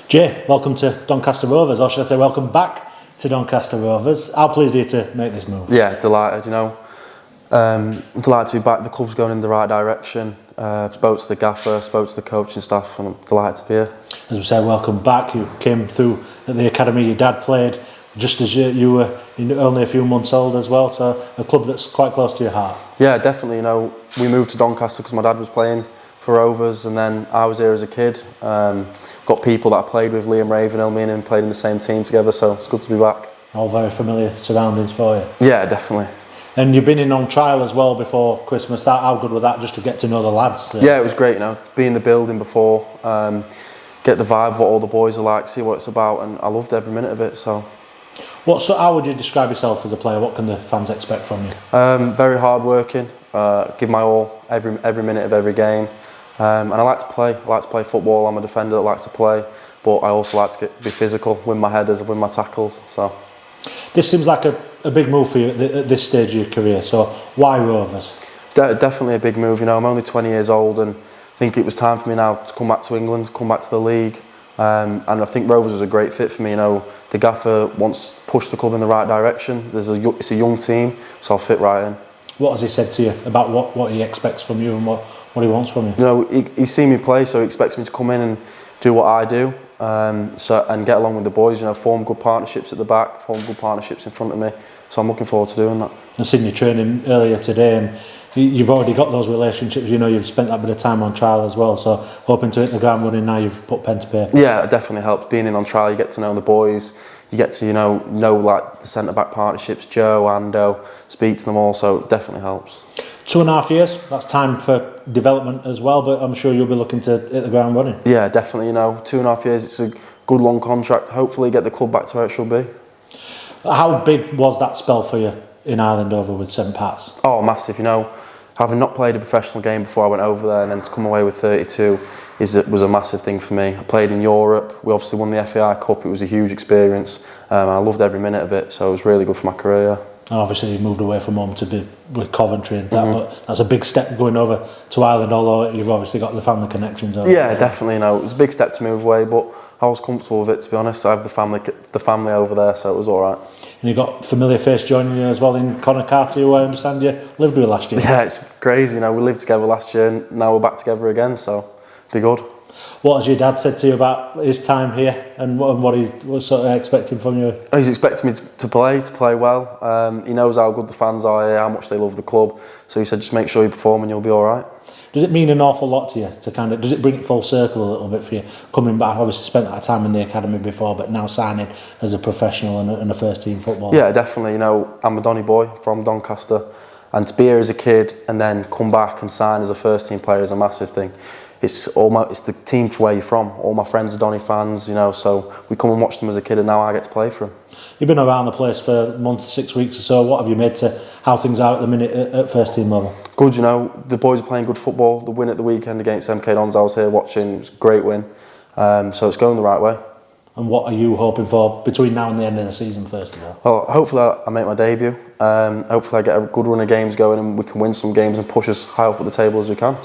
Jay, welcome to Doncaster Rovers, or should I say welcome back to Doncaster Rovers. How pleased are you to make this move? Yeah, delighted, I'm delighted to be back. The club's going in the right direction. Spoke to the gaffer, spoke to the coaching staff, and I'm delighted to be here. As we said, welcome back. You came through at the academy. Your dad played just as you were only a few months old as well, so a club that's quite close to your heart. Yeah, definitely. We moved to Doncaster because my dad was playing for Rovers, and then I was here as a kid. Got people that I played with, Liam Ravenhill, me and him played in the same team together, so it's good to be back. All very familiar surroundings for you. Yeah, definitely. And you've been in on trial as well before Christmas. How good was that, just to get to know the lads? Yeah, it was great, be in the building before, get the vibe of what all the boys are like, see what it's about, and I loved every minute of it. So, how would you describe yourself as a player? What can the fans expect from you? Very hard working, give my all every minute of every game, and I like to play. I like to play football. I'm a defender that likes to play, but I also like to be physical, win my headers, win my tackles. So, this seems like a big move for you at this stage of your career. So, why Rovers? Definitely a big move. I'm only 20 years old, and I think it was time for me now to come back to England, come back to the league. And I think Rovers was a great fit for me. The gaffer wants to push the club in the right direction. It's a young team, so I'll fit right in. What has he said to you about what he expects from you and what he wants from you? He's seen me play, so he expects me to come in and do what I do, and get along with the boys. Form good partnerships at the back, form good partnerships in front of me. So I'm looking forward to doing that. I've seen you training earlier today, and you've already got those relationships. You've spent that bit of time on trial as well. So hoping to hit the ground running now. You've put pen to paper. Yeah, it definitely helps. Being in on trial, you get to know the boys. You get to know like the centre back partnerships, Joe, Ando, speak to them all. So it definitely helps. 2.5 years. That's time for development as well. But I'm sure you'll be looking to hit the ground running. Yeah, definitely. 2.5 years. It's a good long contract. Hopefully, get the club back to where it should be. How big was that spell for you in Ireland over with St Pat's? Oh, massive. Having not played a professional game before I went over there, and then to come away with 32 was a massive thing for me. I played in Europe. We obviously won the FAI Cup. It was a huge experience. I loved every minute of it, so it was really good for my career. And obviously you moved away from home to be with Coventry and that, but that's a big step going over to Ireland, although you've obviously got the family connections over Yeah, there. definitely. It was a big step to move away, but I was comfortable with it, to be honest. I have the family over there, so it was all right. And you've got a familiar face joining you as well in Conor Carty, who I understand you lived with last year. Yeah, it's crazy. We lived together last year, and now we're back together again, so be good. What has your dad said to you about his time here and what he's sort of expecting from you? He's expecting me to play well. He knows how good the fans are here, how much they love the club. So he said, just make sure you perform and you'll be all right. Does it mean an awful lot to you does it bring it full circle a little bit for you, coming back? Obviously spent that time in the academy before, but now signing as a professional and a first team footballer? Yeah, definitely. I'm a Donny boy from Doncaster, and to be here as a kid and then come back and sign as a first team player is a massive thing. It's the team for where you're from. All my friends are Donny fans, so we come and watch them as a kid, and now I get to play for them. You've been around the place for a month, 6 weeks or so. What have you made to how things are at the minute at first team level? Good, the boys are playing good football. The win at the weekend against MK Dons, I was here watching. It was a great win. So it's going the right way. And what are you hoping for between now and the end of the season, first of all? Well, hopefully I make my debut. Hopefully I get a good run of games going and we can win some games and push us high up at the table as we can.